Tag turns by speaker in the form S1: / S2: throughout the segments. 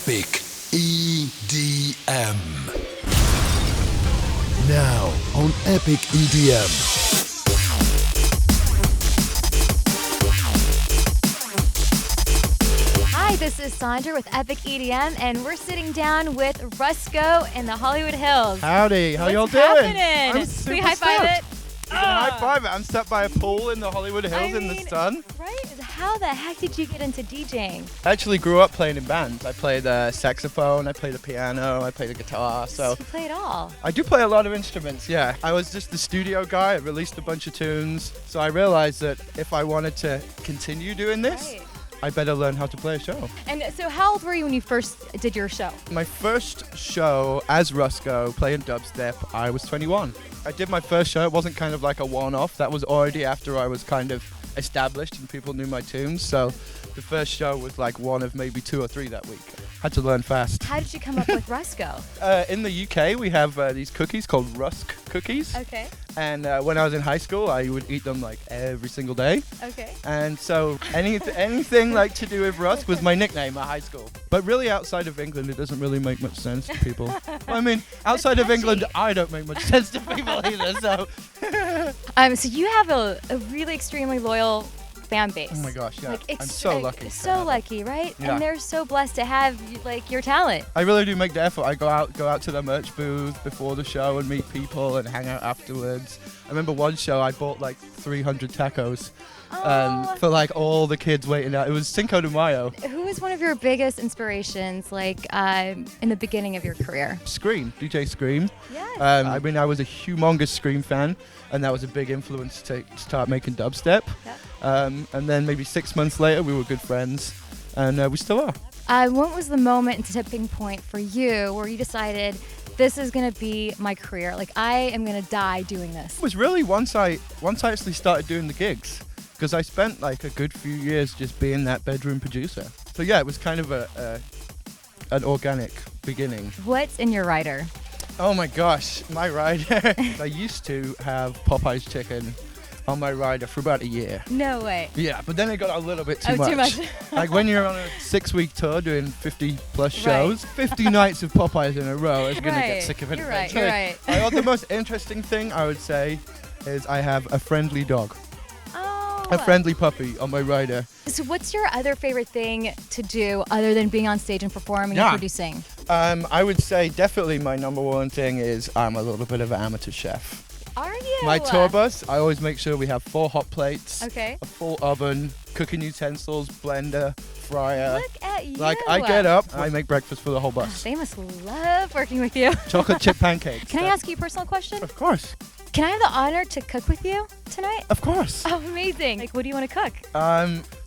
S1: Epic EDM. Now on Epic EDM.
S2: Hi, this is Sandra with Epic EDM, and we're sitting down with Rusko in the Hollywood Hills.
S3: Howdy, how y'all
S2: What's
S3: doing?
S2: happening?
S3: I'm super
S2: Can we high five
S3: stoked.
S2: it?
S3: We can high five it. I'm sat by a pool in the Hollywood Hills in the sun.
S2: Right? How the heck did you get into DJing?
S3: I actually grew up playing in bands. I played the saxophone, I played the piano, I played the guitar. So
S2: You play it all.
S3: I do play a lot of instruments, yeah. I was just the studio guy. I released a bunch of tunes. So I realized that if I wanted to continue doing this,
S2: Right.
S3: I better learn how to play a show.
S2: And so how old were you when you first did your show?
S3: My first show as Rusko playing dubstep, I was 21. I did my first show. It wasn't kind of like a one-off. That was already after I was kind of established and people knew my tunes. So the first show was like one of maybe 2 or 3 that week. Had to learn fast.
S2: How did you come up with Rusko?
S3: In the UK, we have these cookies called Rusk cookies.
S2: Okay.
S3: And when I was in high school, I would eat them like every single day.
S2: Okay.
S3: And so anything like to do with Rusk was my nickname at high school. But really outside of England, it doesn't really make much sense to people. Well, I mean, outside of England, I don't make much sense to people either, so.
S2: So you have a really extremely loyal fan base.
S3: Oh my gosh, yeah.
S2: Like,
S3: I'm so lucky. to
S2: So
S3: have it.
S2: lucky, right?
S3: Yeah.
S2: And they're so blessed to have like your talent.
S3: I really do make the effort. I go out to the merch booth before the show and meet people and hang out afterwards. I remember one show I bought like 300 tacos for like all the kids waiting out. It was Cinco de Mayo.
S2: Who was one of your biggest inspirations, like in the beginning of your career?
S3: Scream, DJ Scream.
S2: Yes.
S3: I mean, I was a humongous Scream fan, and that was a big influence to start making dubstep.
S2: Yep.
S3: And then maybe 6 months later, we were good friends, and we still are.
S2: What was the moment and tipping point for you where you decided this is going to be my career? Like, I am going to die doing this.
S3: It was really once I actually started doing the gigs, because I spent like a good few years just being that bedroom producer. So yeah, it was kind of an organic beginning.
S2: What's in your rider?
S3: Oh my gosh, my rider. I used to have Popeye's chicken on my rider for about a year.
S2: No way.
S3: Yeah, but then it got a little bit too
S2: Oh,
S3: much.
S2: too much.
S3: Like when you're on a 6-week tour doing 50 plus
S2: Right.
S3: shows, 50 nights of Popeyes in a row is going to
S2: Right.
S3: get sick of it
S2: You're right,
S3: eventually.
S2: you're right.
S3: The most interesting thing I would say is I have a friendly dog,
S2: Oh.
S3: a friendly puppy on my rider.
S2: So what's your other favorite thing to do other than being on stage and performing and
S3: Yeah.
S2: producing?
S3: I would say definitely my number one thing is I'm a little bit of an amateur chef.
S2: Are you?
S3: My tour bus, I always make sure we have 4 hot plates,
S2: Okay.
S3: a full oven, cooking utensils, blender, fryer.
S2: Look at you.
S3: Like I get up, I make breakfast for the whole bus.
S2: They must love working with you.
S3: Chocolate chip pancakes.
S2: Can I ask you a personal question?
S3: Of course.
S2: Can I have the honor to cook with you tonight?
S3: Of course.
S2: Oh, amazing. Like, what do you want to cook?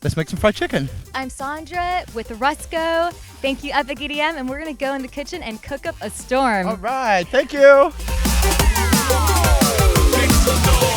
S3: Let's make some fried chicken.
S2: I'm Sandra with Rusko. Thank you, Epic EDM, and we're going to go in the kitchen and cook up a storm.
S3: All right. Thank you.
S1: Make some noise.